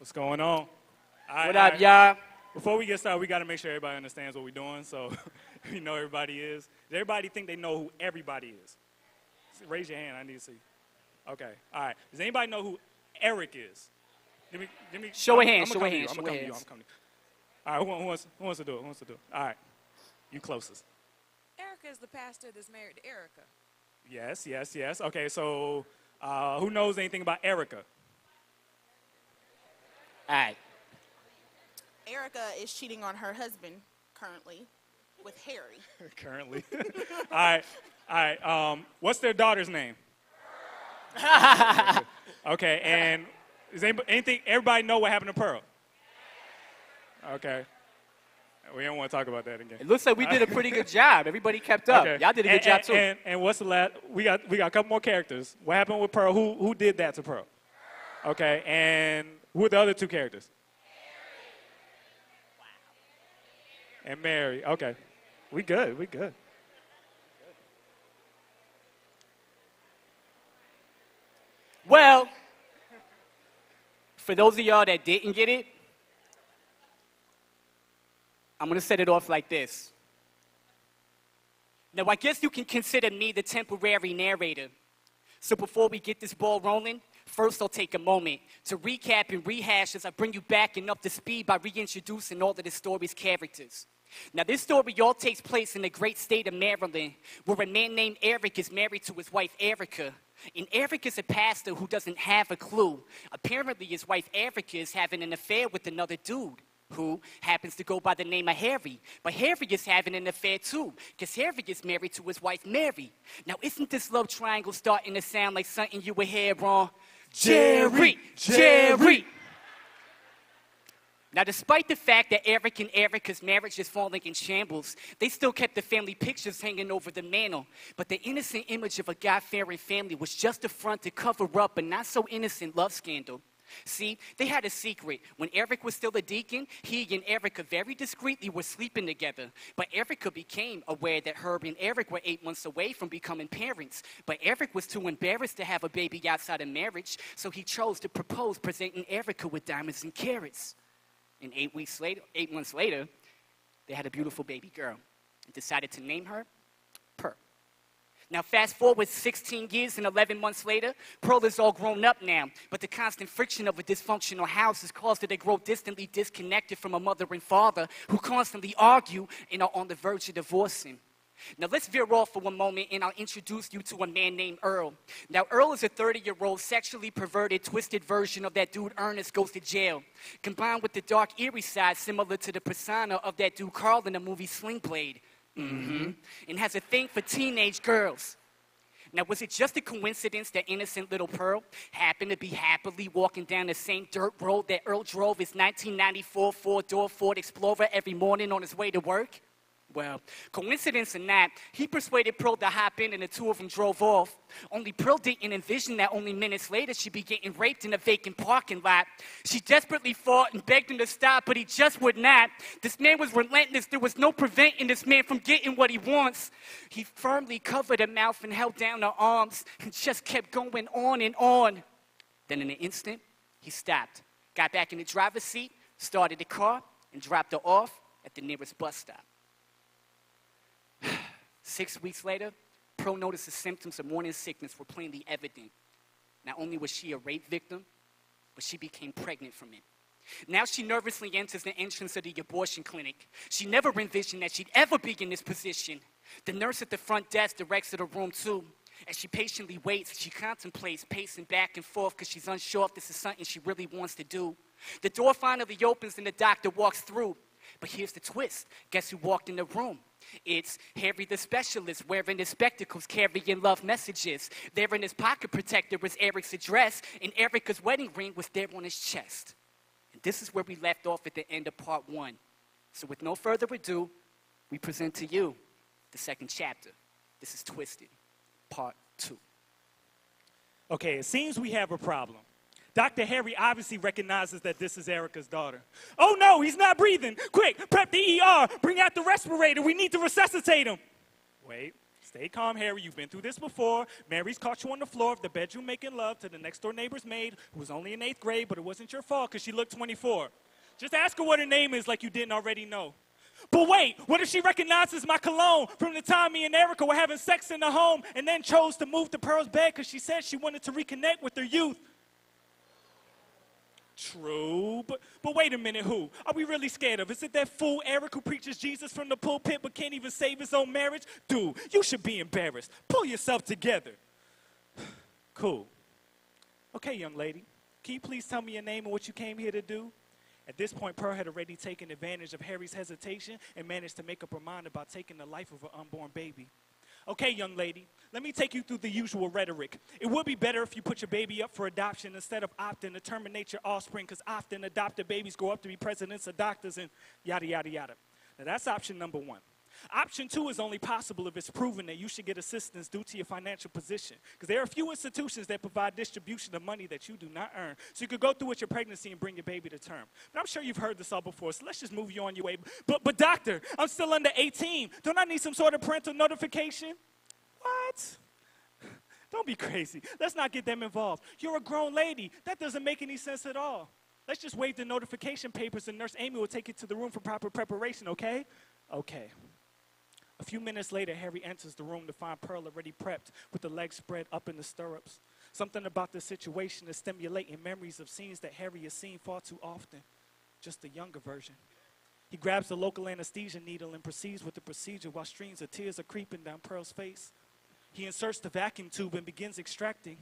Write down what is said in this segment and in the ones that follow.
What's going on? What up, y'all? Before we get started, we got to make sure everybody understands what we're doing, so we know everybody is. Does everybody think they know who everybody is? Raise your hand. I need to see. Okay. All right. Does anybody know who Eric is? Give me. Show a hand. I'm coming to you. All right. Who wants to do it? All right. You closest. Erica is the pastor that's married to Erica. Yes. Okay. So, who knows anything about Erica? All right. Erica is cheating on her husband currently with Harry. Currently. All right. What's their daughter's name? Okay. And is everybody know what happened to Pearl? Okay. We don't want to talk about that again. It looks like we did a pretty good job. Everybody kept up. Okay. Y'all did a good job too. And what's the last? We got a couple more characters. What happened with Pearl? Who did that to Pearl? Okay. And who are the other two characters? And Mary. Okay. We good. Well, for those of y'all that didn't get it, I'm going to set it off like this. Now, I guess you can consider me the temporary narrator. So before we get this ball rolling, first I'll take a moment to recap and rehash as I bring you back and up to speed by reintroducing all of the story's characters. Now, this story all takes place in the great state of Maryland, where a man named Eric is married to his wife, Erica. And Eric is a pastor who doesn't have a clue. Apparently, his wife, Erica, is having an affair with another dude who happens to go by the name of Harry. But Harry is having an affair, too, because Harry is married to his wife, Mary. Now, isn't this love triangle starting to sound like something you would hear on Jerry? Now, despite the fact that Eric and Erica's marriage is falling in shambles, they still kept the family pictures hanging over the mantle. But the innocent image of a God-fearing family was just a front to cover up a not-so-innocent love scandal. See, they had a secret. When Eric was still a deacon, he and Erica very discreetly were sleeping together. But Erica became aware that Herb and Eric were 8 months away from becoming parents. But Eric was too embarrassed to have a baby outside of marriage, so he chose to propose, presenting Erica with diamonds and carrots. And 8 months later, they had a beautiful baby girl and decided to name her Pearl. Now, fast forward 16 years and 11 months later, Pearl is all grown up now, but the constant friction of a dysfunctional house has caused her to grow distantly disconnected from a mother and father who constantly argue and are on the verge of divorcing. Now, let's veer off for one moment, and I'll introduce you to a man named Earl. Now, Earl is a 30-year-old sexually perverted, twisted version of that dude Ernest Goes to Jail, combined with the dark, eerie side similar to the persona of that dude Carl in the movie Sling Blade. And has a thing for teenage girls. Now, was it just a coincidence that innocent little Pearl happened to be happily walking down the same dirt road that Earl drove his 1994 four-door Ford Explorer every morning on his way to work? Well, coincidence or not, he persuaded Pearl to hop in and the two of them drove off. Only Pearl didn't envision that only minutes later she'd be getting raped in a vacant parking lot. She desperately fought and begged him to stop, but he just would not. This man was relentless. There was no preventing this man from getting what he wants. He firmly covered her mouth and held down her arms and just kept going on and on. Then in an instant, he stopped, got back in the driver's seat, started the car, and dropped her off at the nearest bus stop. 6 weeks later, Pearl noticed the symptoms of morning sickness were plainly evident. Not only was she a rape victim, but she became pregnant from it. Now she nervously enters the entrance of the abortion clinic. She never envisioned that she'd ever be in this position. The nurse at the front desk directs her to room 2. As she patiently waits, she contemplates pacing back and forth because she's unsure if this is something she really wants to do. The door finally opens and the doctor walks through. But here's the twist. Guess who walked in the room? It's Harry the specialist, wearing his spectacles, carrying love messages. There in his pocket protector was Eric's address, and Erica's wedding ring was there on his chest. And this is where we left off at the end of part 1. So with no further ado, we present to you the second chapter. This is Twisted, part 2. Okay, it seems we have a problem. Dr. Harry obviously recognizes that this is Erica's daughter. Oh no, he's not breathing. Quick, prep the ER. Bring out the respirator. We need to resuscitate him. Wait, Stay calm, Harry. You've been through this before. Mary's caught you on the floor of the bedroom making love to the next-door neighbor's maid who was only in 8th grade, but it wasn't your fault because she looked 24. Just ask her what her name is like you didn't already know. But wait, what if she recognizes my cologne from the time me and Erica were having sex in the home and then chose to move to Pearl's bed because she said she wanted to reconnect with her youth? True, but wait a minute, who are we really scared of? Is it that fool Eric who preaches Jesus from the pulpit but can't even save his own marriage? Dude, you should be embarrassed. Pull yourself together. Cool. Okay, young lady, can you please tell me your name and what you came here to do? At this point, Pearl had already taken advantage of Harry's hesitation and managed to make up her mind about taking the life of her unborn baby. Okay, young lady, let me take you through the usual rhetoric. It would be better if you put your baby up for adoption instead of opting to terminate your offspring, because often adopted babies grow up to be presidents or doctors and yada, yada, yada. Now, that's option number 1. Option 2 is only possible if it's proven that you should get assistance due to your financial position, because there are a few institutions that provide distribution of money that you do not earn, so you could go through with your pregnancy and bring your baby to term. But I'm sure you've heard this all before, so let's just move you on your way. But doctor, I'm still under 18. Don't I need some sort of parental notification? What? Don't be crazy. Let's not get them involved. You're a grown lady. That doesn't make any sense at all. Let's just waive the notification papers and Nurse Amy will take you to the room for proper preparation, okay? Okay. A few minutes later, Harry enters the room to find Pearl already prepped with the legs spread up in the stirrups. Something about the situation is stimulating memories of scenes that Harry has seen far too often, just a younger version. He grabs the local anesthesia needle and proceeds with the procedure while streams of tears are creeping down Pearl's face. He inserts the vacuum tube and begins extracting.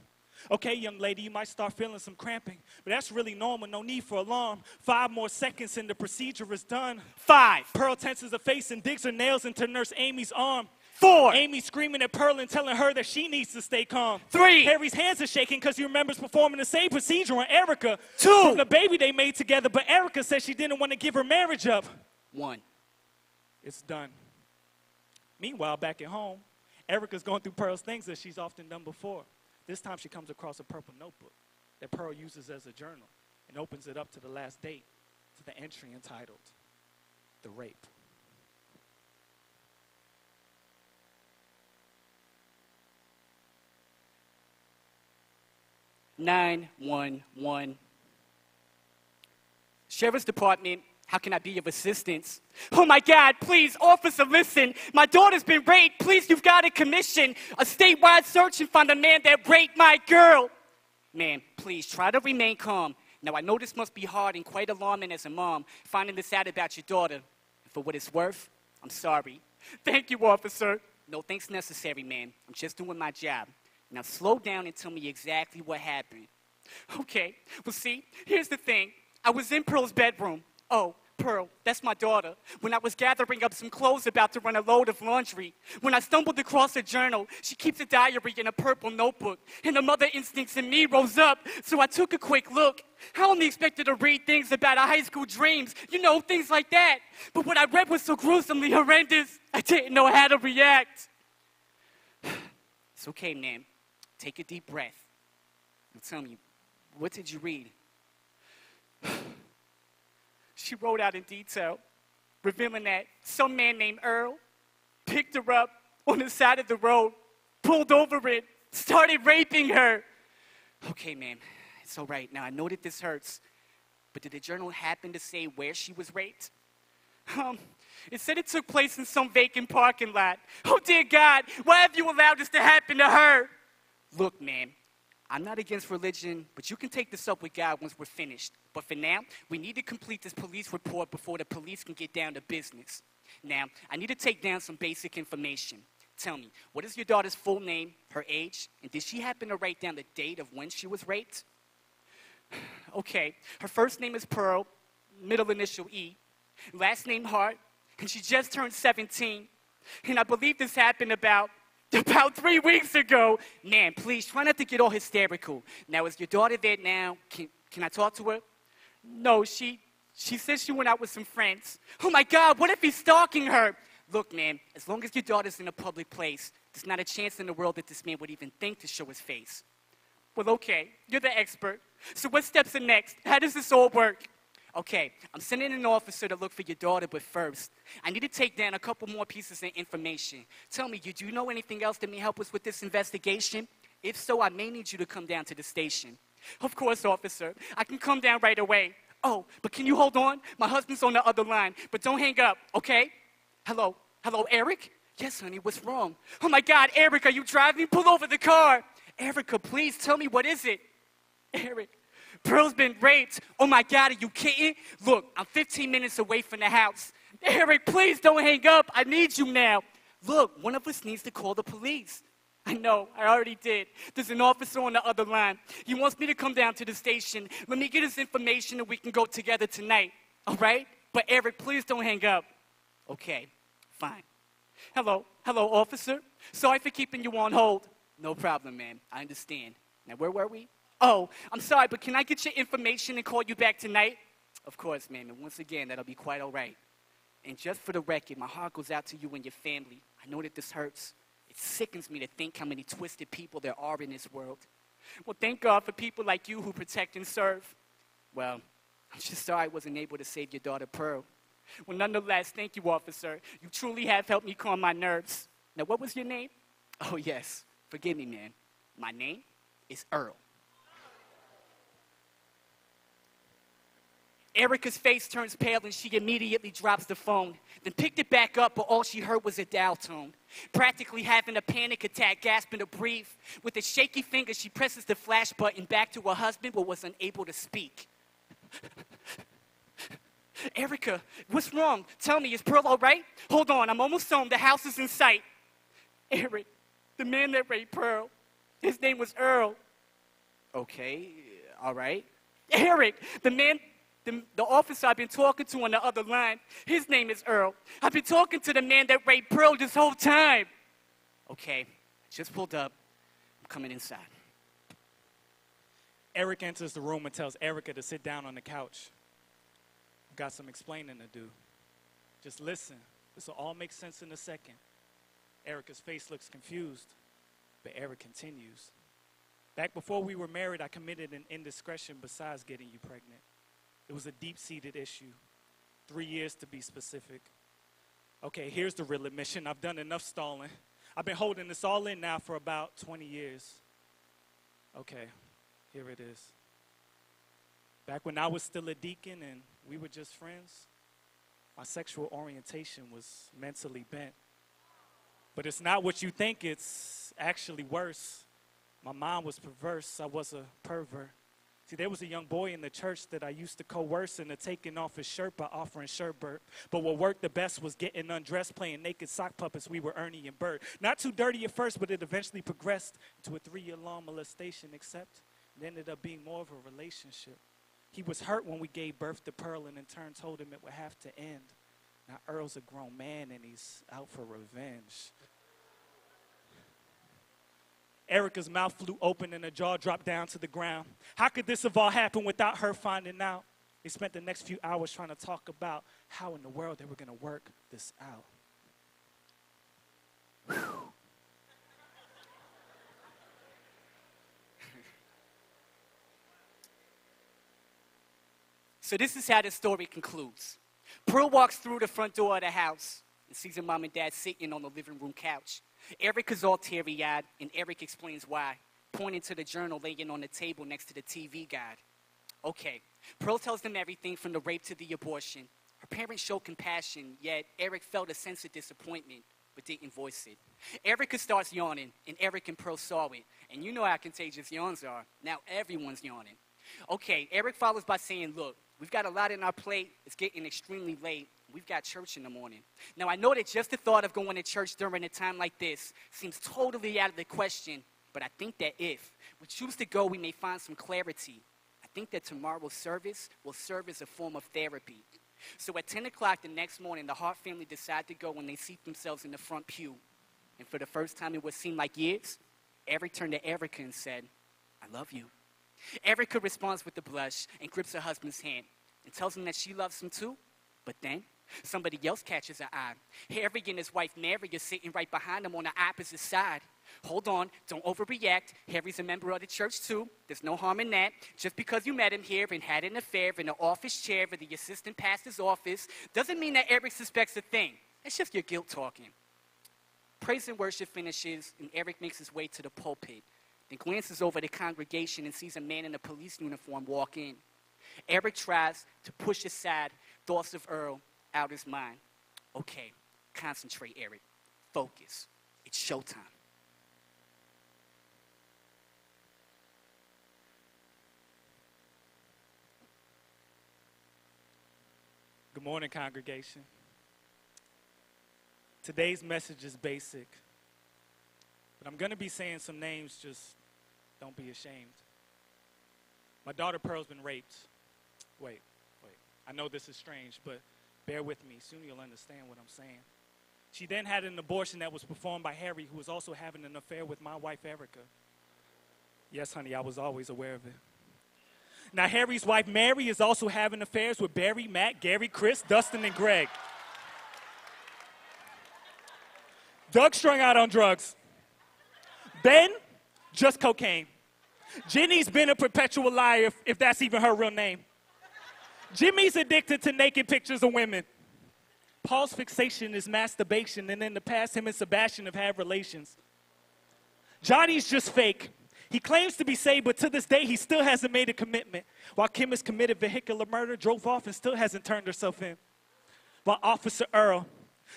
Okay, young lady, you might start feeling some cramping, but that's really normal, no need for alarm. 5 more seconds and the procedure is done. 5. Pearl tenses her face and digs her nails into Nurse Amy's arm. 4. Amy screaming at Pearl and telling her that she needs to stay calm. 3. Harry's hands are shaking because he remembers performing the same procedure on Erica. 2. From the baby they made together, but Erica said she didn't want to give her marriage up. 1. It's done. Meanwhile, back at home, Erica's going through Pearl's things as she's often done before. This time she comes across a purple notebook that Pearl uses as a journal and opens it up to the last date, to the entry entitled, The Rape. "911. Sheriff's Department, how can I be of assistance? Oh my God, please, officer, listen. My daughter's been raped. Please, you've got to commission a statewide search and find the man that raped my girl. Man, please, try to remain calm. Now, I know this must be hard and quite alarming as a mom, finding this out about your daughter. And for what it's worth, I'm sorry. Thank you, officer. No thanks necessary, man. I'm just doing my job. Now, slow down and tell me exactly what happened. Okay, well, see, here's the thing. I was in Pearl's bedroom. Oh, Pearl, that's my daughter. When I was gathering up some clothes about to run a load of laundry, when I stumbled across a journal, she keeps a diary in a purple notebook, and the mother instincts in me rose up, so I took a quick look. I only expected to read things about our high school dreams, you know, things like that. But what I read was so gruesomely horrendous, I didn't know how to react. It's okay, man. Take a deep breath. Now tell me, what did you read? She wrote out in detail, revealing that some man named Earl picked her up on the side of the road, pulled over it, started raping her. Okay, man, it's all right. Now, I know that this hurts, but did the journal happen to say where she was raped? It said it took place in some vacant parking lot. Oh, dear God, why have you allowed this to happen to her? Look, man, I'm not against religion, but you can take this up with God once we're finished. But for now, we need to complete this police report before the police can get down to business. Now, I need to take down some basic information. Tell me, what is your daughter's full name, her age, and did she happen to write down the date of when she was raped? Okay, her first name is Pearl, middle initial E, last name Hart, and she just turned 17. And I believe this happened about 3 weeks ago. Man, please, try not to get all hysterical. Now, is your daughter there now? Can I talk to her? No, she says she went out with some friends. Oh, my God, what if he's stalking her? Look, man, as long as your daughter's in a public place, there's not a chance in the world that this man would even think to show his face. Well, okay, you're the expert. So what steps are next? How does this all work? Okay, I'm sending an officer to look for your daughter, but first, I need to take down a couple more pieces of information. Tell me, do you know anything else that may help us with this investigation? If so, I may need you to come down to the station. Of course, officer. I can come down right away. Oh, but can you hold on? My husband's on the other line, but don't hang up, okay? Hello? Hello, Eric? Yes, honey, what's wrong? Oh, my God, Eric, are you driving? Pull over the car. Erica, please tell me, what is it? Eric, Pearl's been raped. Oh, my God, are you kidding? Look, I'm 15 minutes away from the house. Eric, please don't hang up. I need you now. Look, one of us needs to call the police. I know, I already did. There's an officer on the other line. He wants me to come down to the station. Let me get his information and we can go together tonight. All right? But Eric, please don't hang up. Okay, fine. Hello, officer. Sorry for keeping you on hold. No problem, ma'am. I understand. Now, where were we? Oh, I'm sorry, but can I get your information and call you back tonight? Of course, ma'am, and once again, that'll be quite all right. And just for the record, my heart goes out to you and your family. I know that this hurts. It sickens me to think how many twisted people there are in this world. Well, thank God for people like you who protect and serve. Well, I'm just sorry I wasn't able to save your daughter, Pearl. Well, nonetheless, thank you, officer. You truly have helped me calm my nerves. Now, what was your name? Oh, yes. Forgive me, man. My name is Earl. Erica's face turns pale and she immediately drops the phone, then picked it back up, but all she heard was a dial tone. Practically having a panic attack, gasping to breathe. With a shaky finger, she presses the flash button back to her husband, but was unable to speak. Erica, what's wrong? Tell me, is Pearl all right? Hold on, I'm almost home. The house is in sight. Eric, the man that raped Pearl, his name was Earl. Okay, all right. Eric, the officer I've been talking to on the other line, his name is Earl. I've been talking to the man that raped Pearl this whole time. Okay, just pulled up. I'm coming inside. Eric enters the room and tells Erica to sit down on the couch. I've got some explaining to do. Just listen. This will all make sense in a second. Erica's face looks confused, but Eric continues. Back before we were married, I committed an indiscretion besides getting you pregnant. It was a deep-seated issue. 3 years to be specific. Okay, here's the real admission. I've done enough stalling. I've been holding this all in now for about 20 years. Okay, here it is. Back when I was still a deacon and we were just friends, my sexual orientation was mentally bent. But it's not what you think, it's actually worse. My mind was perverse. I was a pervert. See, there was a young boy in the church that I used to coerce into taking off his shirt by offering sherbet. But what worked the best was getting undressed, playing naked sock puppets. We were Ernie and Bert. Not too dirty at first, but it eventually progressed into a 3-year-long molestation, except it ended up being more of a relationship. He was hurt when we gave birth to Pearl and in turn told him it would have to end. Now Earl's a grown man and he's out for revenge. Erica's mouth flew open and her jaw dropped down to the ground. How could this have all happened without her finding out? They spent the next few hours trying to talk about how in the world they were going to work this out. So this is how the story concludes. Pearl walks through the front door of the house and sees her mom and dad sitting on the living room couch. Eric is all teary-eyed, and Eric explains why, pointing to the journal laying on the table next to the TV guide. Okay, Pearl tells them everything from the rape to the abortion. Her parents showed compassion, yet Eric felt a sense of disappointment, but didn't voice it. Erica starts yawning, and Eric and Pearl saw it. And you know how contagious yawns are. Now everyone's yawning. Okay, Eric follows by saying, look, we've got a lot on our plate. It's getting extremely late. We've got church in the morning. Now, I know that just the thought of going to church during a time like this seems totally out of the question, but I think that if we choose to go, we may find some clarity. I think that tomorrow's service will serve as a form of therapy. So at 10 o'clock the next morning, the Hart family decide to go when they seat themselves in the front pew. And for the first time in what seemed like years, Eric turned to Erica and said, I love you. Erica responds with a blush and grips her husband's hand and tells him that she loves him too. But then Somebody else catches an eye. Harry and his wife Mary are sitting right behind him on the opposite side. Hold on, don't overreact. Harry's a member of the church too. There's no harm in that. Just because you met him here and had an affair in the office chair of the assistant pastor's office doesn't mean that Eric suspects a thing. It's just your guilt talking. Praise and worship finishes, and Eric makes his way to the pulpit. Then glances over the congregation and sees a man in a police uniform walk in. Eric tries to push aside thoughts of Earl out his mind. Okay, concentrate, Eric. Focus. It's showtime. Good morning, congregation. Today's message is basic, but I'm going to be saying some names, just don't be ashamed. My daughter Pearl's been raped. Wait. I know this is strange, but bear with me. Soon you'll understand what I'm saying. She then had an abortion that was performed by Harry, who was also having an affair with my wife, Erica. Yes, honey, I was always aware of it. Now, Harry's wife, Mary, is also having affairs with Barry, Matt, Gary, Chris, Dustin, and Greg. Doug strung out on drugs. Ben, just cocaine. Jenny's been a perpetual liar, if that's even her real name. Jimmy's addicted to naked pictures of women. Paul's fixation is masturbation, and in the past, him and Sebastian have had relations. Johnny's just fake. He claims to be saved, but to this day, he still hasn't made a commitment. While Kim has committed vehicular murder, drove off, and still hasn't turned herself in. While Officer Earl,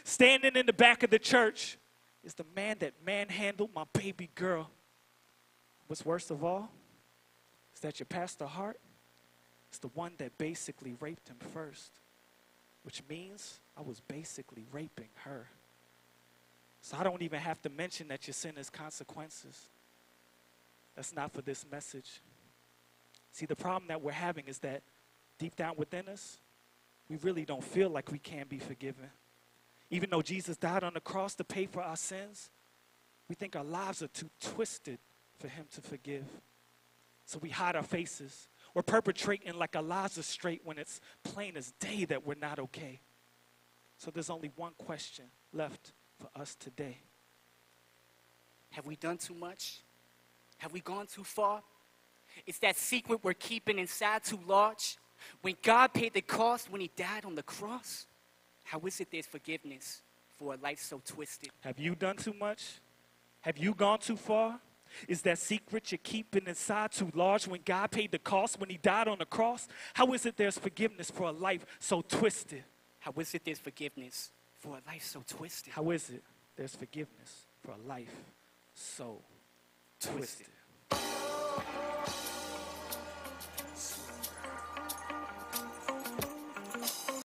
standing in the back of the church, is the man that manhandled my baby girl. What's worst of all is that your Pastor Hart is the one that basically raped him first, which means I was basically raping her. So I don't even have to mention that your sin has consequences. That's not for this message. See, the problem that we're having is that deep down within us, we really don't feel like we can be forgiven. Even though Jesus died on the cross to pay for our sins, we think our lives are too twisted for him to forgive. So we hide our faces. We're perpetrating like our lives are straight when it's plain as day that we're not okay. So there's only one question left for us today. Have we done too much? Have we gone too far? Is that secret we're keeping inside too large? When God paid the cost when he died on the cross, how is it there's forgiveness for a life so twisted? Have you done too much? Have you gone too far? Is that secret you're keeping inside too large when God paid the cost when he died on the cross? How is it there's forgiveness for a life so twisted? How is it there's forgiveness for a life so twisted? How is it there's forgiveness for a life so twisted?